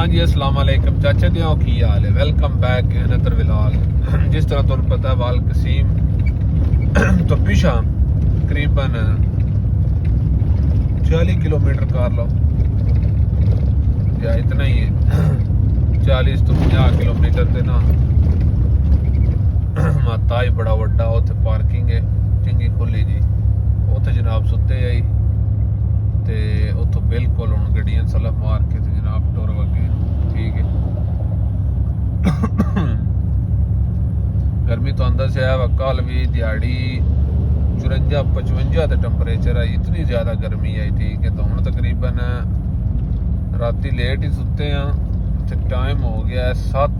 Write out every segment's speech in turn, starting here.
हाँ जी अस्सलाम वालेकुम चाचा जी की हाल है। Welcome back another vlog. जिस तरह तुम पता है वाल कसीम तो पिछा तकरीबन 40 किलोमीटर कर लो या इतना ही है, 40 तो 50 किलोमीटर से ना माता ही बड़ा वड्डा उत्थे पार्किंग है चंगी खुली जी। उत्थे जनाब सुते आई ते उत्थों बिल्कुल हुण गड्डियां सलफ मार के ते जनाब टुर वगे। ठीक है गर्मी तो अंदर से है कल भी दिहाड़ी 54-55 टेंपरेचर आई, इतनी ज़्यादा गर्मी आई। ठीक है तो हुण तकरीबन राती लेट ही सुते हैं ते टाइम हो गया 7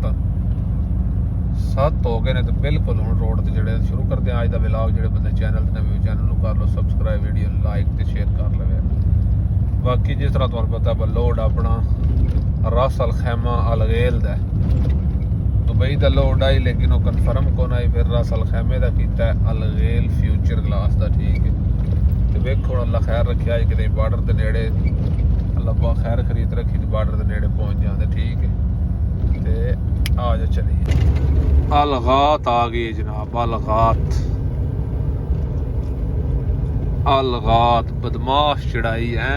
हो गए ने। तो बिल्कुल हुण रोड ते जेह्ड़े शुरू करते हैं अज दा व्लॉग। जेह्ड़े बंदे चैनल नवे चैनल नूं कर लो सबसक्राइब, वीडियो लाइक ते शेयर कर लवे। बाकी जिस तरह तुहानूं पता लोड अपना रास अल खैमा अलगेल दा दुबई दा लोड आई, लेकिन वो कन्फर्म कौन आई। फिर रास अल खैमे दा कीता अलगेल फ्यूचर ग्लास दा। ठीक है तो वेखो अल्लाह खैर रखिया अज किते बार्डर दे नेड़े अल्लाह खैर खरीद रखी तो बार्डर दे नेड़े पहुंच जाते। ठीक है ते आ जा चलिए। अलगात आ गई जनाब, अलगात बदमाश चढ़ाई है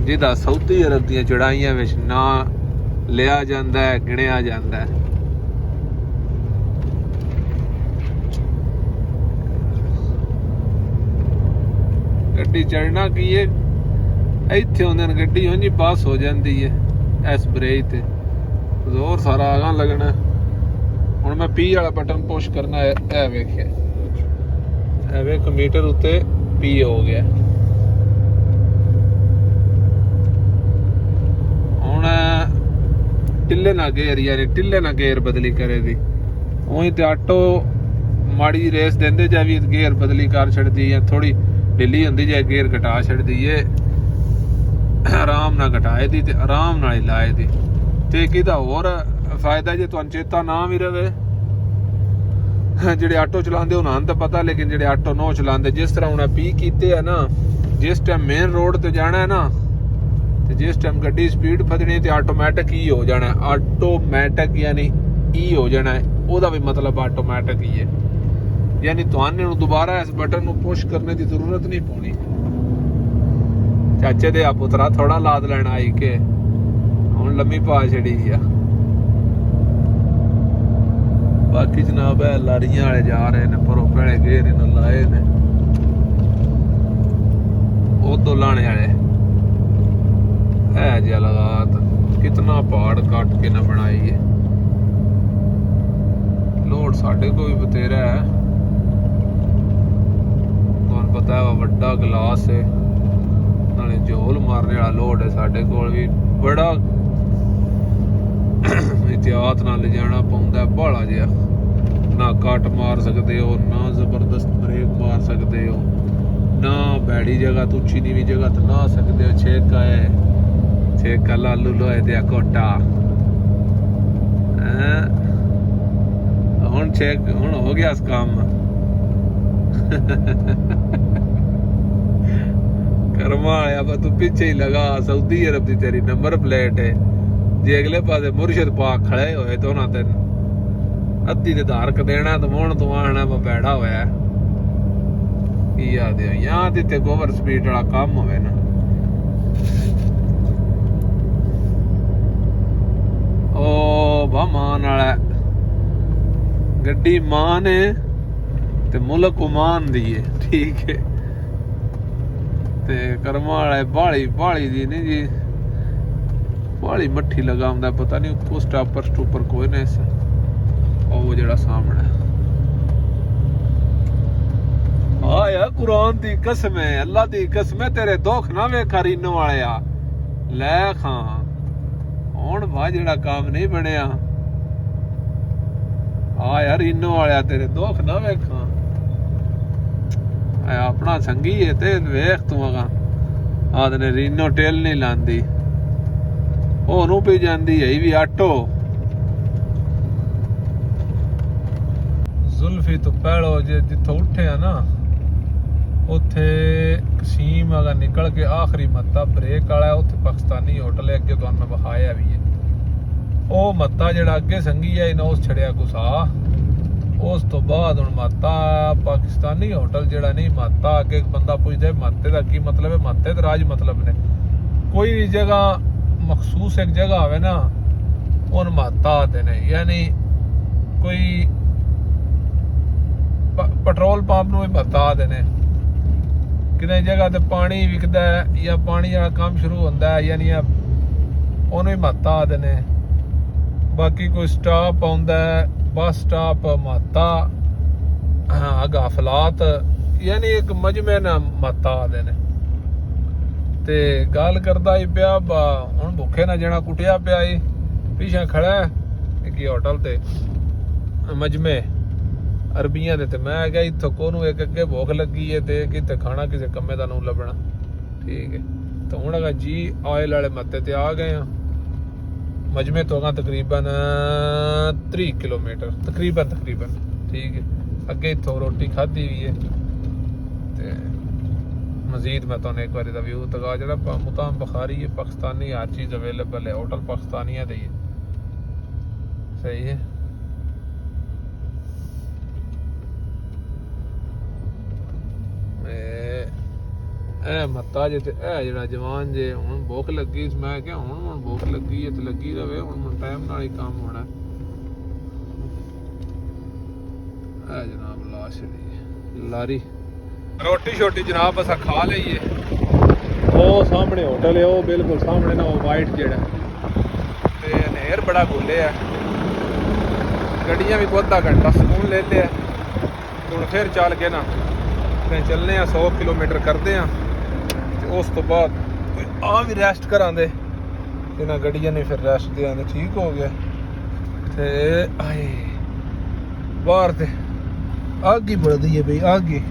जिदा सऊदी अरब दी चढ़ाइयां विच ना लिया जाता है, गिणिया जाता है। गड्डी चढ़ना की है इत्थे होंदे गड्डी उंज पास हो जाती है इस ब्रेक ते जोर सारा आगा लगना। हुण मैं पी वाला बटन पुश करना है वेखिया वे मीटर उत्ते पी हो गया। हुण टिल्ले ना गेर यानी टिल्ले ना गेर बदली करे दी उही ते ऑटो माड़ी रेस देंदे जा भी गेर बदली कर छड़दी है, थोड़ी ढिली हुंदी जाए गेर घटा छड़दी है। आराम ना घटाए दी ते आराम नाल ही लाए दी ते किदा होर फायदा जे तुहानूं चेता ना भी रवे। जेडे आटो चलाते उन्होंने तो पता, लेकिन जेडे आटो नो चलाते जिस तरह उन्हें पी कीते है ना, जिस टाइम मेन रोड ते जाना है ना तो जिस टाइम गड्डी स्पीड फदनी तो ऑटोमैटिक ही हो जाना है। ऑटोमैटिक यानी ई हो जाना है, ओदा भी मतलब ऑटोमैटिक ही है। यानी तुहानू दोबारा इस बटन को पुश करने की जरूरत नहीं पौनी। चाचे दे पुत्रा थोड़ा लाद लेना आई के हुण लम्मी पा छड़ी आ। बाकी जनाब है लारियां वाले जा रहे ने परों पहले घेर इन्हों लाए ने उदो लाने वाले है जी लगात कितना पहाड़ काट के ना बनाई है। लोड साढ़े को भी बतेरा है, तुहानूं पता है वड्डा गिलास है नाले झोल मारने वाला लोड है। साढ़े को भी बड़ा एहतियात नाल ले जाना पौंदा है बाला जिहा। ना कट मार सकते हो, ना जबरदस्त ब्रेक मार सकते हो, ना बैड़ी जगह तो उच्ची नीवी जगह तो ना सकते हो। छेका लालू लोहे दिया कोटा हुण हो गया इस काम कर्मा आया तू पीछे ही लगा। सऊदी अरब की तेरी नंबर प्लेट है, जे अगले पासे मुर्शिद पाक खड़े होए तो ना तेन अद्धी ते धारक देना तो मुण तू आना मैं बैठा होया की याद है। यहाँ ते ओवर स्पीड वाला काम होवे ना ओ बा मान वाला गड्डी मान है ते मुल्क उमान दी है। ठीक है ते कर्मा वाला बाली दी नहीं जी, बाली मट्ठी लगाउंदा पता नहीं उप्पर स्टॉपर कोई नहीं सा वो जड़ा सामने आया। कुरान दी कसम है, अल्लाह दी कसम है, तेरे दुख ना वेखा रीनो वाले लै खां हुण भा जड़ा काम नहीं बनया आ यार रीनो वाले तेरे दुख ना वेखा। अपना संगी है ते वेख तू आदने रीनो टेल नहीं लांदी ओनू पी जांदी है भी आटो। जुल्फी तो पहलो जे जिथों उठे है ना उत्थे कसीम अगर निकल के आखिरी मत्ता ब्रेक वाला उत्थे पाकिस्तानी ਅੱਗੇ ਤੁਹਾਨੂੰ ਮੈਂ ਵਿਖਾਇਆ ਵੀ ਹੈ। ਉਹ ਮੱਤਾ ਜਿਹੜਾ ਅੱਗੇ ਸੰਗੀ ਹੈ ਇਹਨਾਂ ਉਸ ਛੜਿਆ ਕੁਸਾ। ਉਸ ਤੋਂ ਬਾਅਦ ਹੁਣ ਮਾਤਾ ਪਾਕਿਸਤਾਨੀ ਹੋਟਲ ਜਿਹੜਾ ਨਹੀਂ ਮਾਤਾ ਅੱਗੇ ਬੰਦਾ ਪੁੱਛਦਾ ਮਾਤੇ ਦਾ ਕੀ ਮਤਲਬ ਹੈ। ਮਾਤੇ ਦਾ ਰਾਜ ਮਤਲਬ ਨੇ ਕੋਈ ਵੀ ਜਗ੍ਹਾ ਮਖਸੂਸ ਇੱਕ ਜਗ੍ਹਾ ਹੋਵੇ ਨਾ ਉਹਨ ਮਾਤਾ ਆਤੇ ਨੇ। ਯਾਨੀ ਕੋਈ ਪੈਟਰੋਲ ਪੰਪ ਨੂੰ ਵੀ ਮਾਤਾ ਆਤੇ ਨੇ। ਕਿਤੇ ਜਗ੍ਹਾ ਤੇ ਪਾਣੀ ਵਿਕਦਾ ਹੈ ਜਾਂ ਪਾਣੀ ਵਾਲਾ ਕੰਮ ਸ਼ੁਰੂ ਹੁੰਦਾ ਹੈ ਯਾਨੀ ਉਹਨੂੰ ਵੀ ਮਾਤਾ ਆਤੇ ਨੇ। ਬਾਕੀ ਕੋਈ ਸਟਾਪ ਆਉਂਦਾ ਹੈ ਬੱਸ ਸਟਾਪ ਮਾਤਾ ਗਾਫਲਾਤ ਯਾਨੀ ਇੱਕ ਮਜਮੇ ਨਾ ਮਾਤਾ ਆਦੇ ਨੇ। ਤੇ ਗੱਲ ਕਰਦਾ ਹੀ ਪਿਆ ਹੁਣ ਭੁੱਖੇ ਨਾ ਜਣਾ ਕੁੱਟਿਆ ਪਿਆ ਈ ਪਿੱਛੇ ਖੜਾ ਇੱਕ ਹੋਟਲ ਤੇ ਮਜਮੇ ਅਰਬੀਆਂ ਦੇ। ਤੇ ਮੈਂ ਕਿਹਾ ਇੱਥੋਂ ਕੋਨੂੰ ਇੱਕ ਅੱਗੇ ਭੁੱਖ ਲੱਗੀ ਹੈ ਤੇ ਕਿਤੇ ਖਾਣਾ ਕਿਸੇ ਕੰਮੇ ਦਾ ਨੂੰ ਲੱਭਣਾ ਠੀਕ ਹੈ। ਤਾਂ ਹੁਣ ਅਗਾ ਜੀ ਆਇਲ ਵਾਲੇ ਮੱਤੇ ਤੇ ਆ ਗਏ ਆ। मजमे तो अगर तकरीबन 3 किलोमीटर तकरीबन ठीक है। अगे इतों रोटी खाधी भी है ते मजीद मैं तुहानू एक बार व्यू दिखा जो मुताम बुखारी है पाकिस्तानी हर चीज़ अवेलेबल है। होटल पाकिस्तानी है सही है। ਮੱਤਾ ਜੇ ਤੇ ਇਹ ਜਿਹੜਾ ਜਵਾਨ ਜੇ ਹੁਣ ਭੁੱਖ ਲੱਗੀ ਮੈਂ ਕਿਹਾ ਹੁਣ ਭੁੱਖ ਲੱਗੀ ਹੈ ਤੇ ਲੱਗੀ ਰਵੇ ਹੁਣ ਟਾਈਮ ਨਾਲ ਹੀ ਕੰਮ ਹੋਣਾ। ਇਹ ਜਨਾਬ ਲਾਸ਼ ਲਾਰੀ ਰੋਟੀ ਛੋਟੀ ਜਨਾਬ ਅਸਾਂ ਖਾ ਲਈਏ। ਉਹ ਸਾਹਮਣੇ ਹੋਟਲ ਹੈ ਉਹ ਬਿਲਕੁਲ ਸਾਹਮਣੇ ਨਾ ਉਹ ਵਾਈਟ ਜਿਹੜਾ ਤੇ ਹਨੇਰ ਬੜਾ ਗੋਲੇ ਆ। ਗੱਡੀਆਂ ਵੀ ਅੱਧਾ ਘੰਟਾ ਸਕੂਨ ਲੈ ਲਿਆ। ਹੁਣ ਫਿਰ ਚੱਲ ਕੇ ਨਾ ਚੱਲਨੇ ਆ 100 ਕਿਲੋਮੀਟਰ ਕਰਦੇ ਆ। ਉਸ ਤੋਂ ਬਾਅਦ ਆ ਵੀ ਰੈਸਟ ਕਰਾਂਦੇ ਇਹਨਾਂ ਗੱਡੀਆਂ ਨੇ ਫਿਰ ਰੈਸਟ ਦੇ ਆਂਦੇ ਠੀਕ ਹੋ ਗਿਆ। ਤੇ ਆਏ ਬਾਹਰ ਤੇ ਅੱਗ ਹੀ ਬਲਦੀ ਹੈ ਬਈ ਅੱਗ ਹੀ।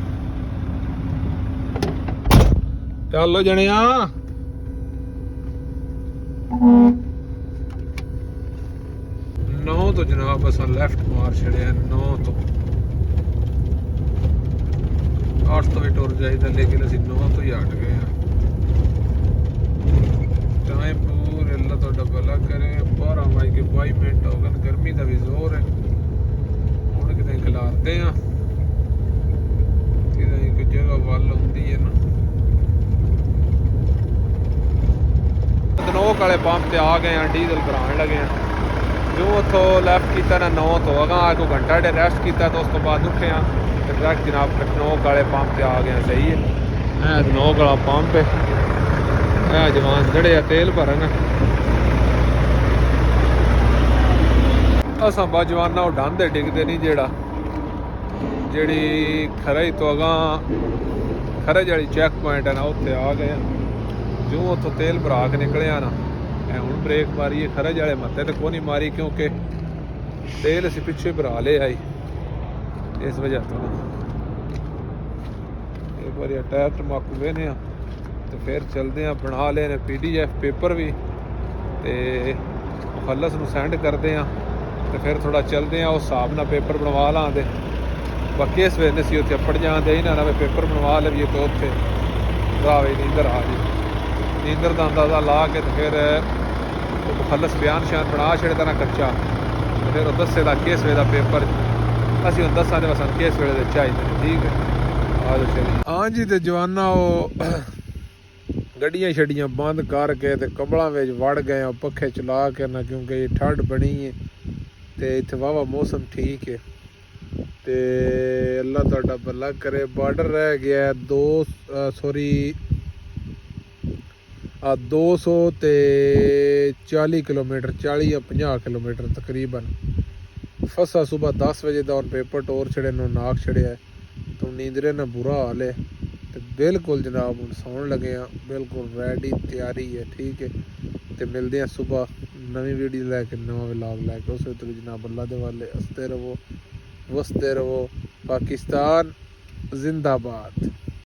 ਚੱਲੋ ਜਣਿਆ 9 ਤੋਂ ਜਨਾਬ ਅਸਾਂ ਲੈਫਟ ਮਾਰ ਛੜਿਆ 9 ਤੋਂ 8 ਤੋਂ ਵੀ ਟੁਰ ਜਾਈਦਾ ਲੇਕਿਨ ਅਸੀਂ 9 ਤੋਂ ਹੀ ਹਟ ਗਏ ਹਾਂ। ਟਾਈਮ ਪੂਰੇ ਅੱਲਾ ਤੁਹਾਡਾ ਭਲਾ ਕਰੇ 12:22 ਮਿੰਟ ਹੋ ਗਏ। ਗਰਮੀ ਦਾ ਵੀ ਜ਼ੋਰ ਹੈ। ਹੁਣ ਕਿਤੇ ਖਿਲਾਰਦੇ ਆ ਕਿਤੇ ਇੱਕ ਜਗ੍ਹਾ ਵੱਲ ਹੁੰਦੀ ਹੈ ਨਾ। ਤਨੋਕ ਵਾਲੇ ਪੰਪ ਤੇ ਆ ਗਏ ਆ ਡੀਜ਼ਲ ਭਰਾਉਣ ਲੱਗੇ ਆ। ਜੋ ਉੱਥੋਂ ਲੈਫਟ ਕੀਤਾ ਨਾ 9 ਤੋਂ ਅਗਾਂਹ ਕੋਈ ਘੰਟਾ ਡੇ ਰੈਸਟ ਕੀਤਾ ਤਾਂ ਉਸ ਤੋਂ ਬਾਅਦ ਉੱਠੇ ਆ ਡਾਇਰੈਕਟ ਜਨਾਬ ਨੋਕ ਵਾਲੇ ਪੰਪ ਤੇ ਆ ਗਏ। ਸਹੀ ਹੈ ਇਹ ਨੋਕ ਵਾਲਾ ਪੰਪ ਹੈ। ਇਹ ਜਵਾਨ ਜਿਹੜੇ ਆ ਤੇਲ ਭਰਨ ਅਸਾਂ ਬਾ ਜਵਾਨਾਂ ਉਹ ਡਾਂਦੇ ਡਿੱਗਦੇ ਨਹੀਂ ਜਿਹੜੀ ਖਰੇ ਤੋਂ ਅਗਾਂਹ ਖਰੇ ਜਿਹੜੀ ਚੈੱਕ ਪੁਆਇੰਟ ਹੈ ਨਾ ਉੱਥੇ ਆ ਗਏ ਆ। ਜੋ ਉੱਥੋਂ ਤੇਲ ਭਰਾ ਕੇ ਨਿਕਲਿਆ ਨਾ ਇਹ ਹੁਣ ਬ੍ਰੇਕ ਮਾਰੀ ਖਰੇ ਵਾਲੇ ਮੱਥੇ ਤੇ ਕੋਈ ਨਹੀਂ ਮਾਰੀ ਕਿਉਂਕਿ ਤੇਲ ਅਸੀਂ ਪਿੱਛੇ ਭਰਾ ਲਿਆ ਆਈ ਇਸ ਵਜ੍ਹਾ ਤੋਂ। ਇੱਕ ਵਾਰੀ ਟਾਇਰ ਟਮਾਕੂ ਵੇਨੇ ਆ ਤੇ ਫਿਰ ਚਲਦੇ ਆ ਬਣਾ ਲਏ ਨੇ PDF ਪੇਪਰ ਵੀ ਤੇ ਮੁਖੱਲਸ ਨੂੰ ਸੈਂਡ ਕਰਦੇ ਆ ਤੇ ਫਿਰ ਥੋੜਾ ਚਲਦੇ ਆ ਉਸ ਹਿਸਾਬ ਨਾਲ ਪੇਪਰ ਬਣਵਾ ਲਾਂਦੇ। ਬਾਕੀ ਇਸ ਵੇਲੇ ਅਸੀਂ ਉੱਥੇ ਅੱਪੜ ਜਾਂਦੇ ਇਹਨਾਂ ਨਵੇਂ ਪੇਪਰ ਬਣਵਾ ਲਈਏ ਤਾਂ ਉੱਥੇ ਰਾਵੇ ਨੀਂਦਰ ਆ ਜੀ। ਨੀਂਦਰ ਦਾ ਅੰਦਾਜ਼ਾ ਲਾ ਕੇ ਤੇ ਫਿਰ ਮੁਖੱਲਸ ਬਿਆਨ ਸ਼ਾਨ ਬਣਾ ਛੜੇ ਤਾਂ ਨਾ ਕੱਚਾ ਤੇ ਫਿਰ ਉਹ ਦੱਸੇ ਦਾ ਕਿਸ ਵੇ ਦਾ ਪੇਪਰ ਅਸੀਂ ਹੁਣ ਦੱਸਾਂ ਦੇ ਬਸ ਕਿਸ ਵੇਲੇ ਦੇ ਚਾਹੀਦੇ ਠੀਕ ਹੈ। ਆ ਜਾਓ ਹਾਂਜੀ ਤੇ ਜਵਾਨਾ ਉਹ ਗੱਡੀਆਂ ਛੱਡੀਆਂ ਬੰਦ ਕਰਕੇ ਤੇ ਕੰਬਲਾਂ ਵਿੱਚ ਵੜ ਗਏ ਆ ਪੱਖੇ ਚਲਾ ਕੇ ਨਾ ਕਿਉਂਕਿ ਠੰਡ ਬਣੀ ਹੈ ਤੇ ਇੱਥੇ ਵਾਹਵਾ ਮੌਸਮ ਠੀਕ ਹੈ। ਤੇ ਅੱਲਾ ਤੁਹਾਡਾ ਭਲਾ ਕਰੇ। ਬਾਰਡਰ ਰਹਿ ਗਿਆ 200 ਤੇ 40 ਕਿਲੋਮੀਟਰ 40 ਜਾਂ 50 ਕਿਲੋਮੀਟਰ ਤਕਰੀਬਨ। फसा सुबह 10 बजे का और पेपर टोर छड़े नाक छड़िया तो नींदरे ना बुरा हाल है। तो बिल्कुल जनाब हम सौन लगे हैं बिल्कुल रेडी तैयारी है ठीक है। तो मिलते हैं सुबह नवी वीडियो लैके नवा व्लॉग लैके उस तक जनाब अल्लाह दे वाले हंसते रहो वसते रहो। पाकिस्तान जिंदाबाद।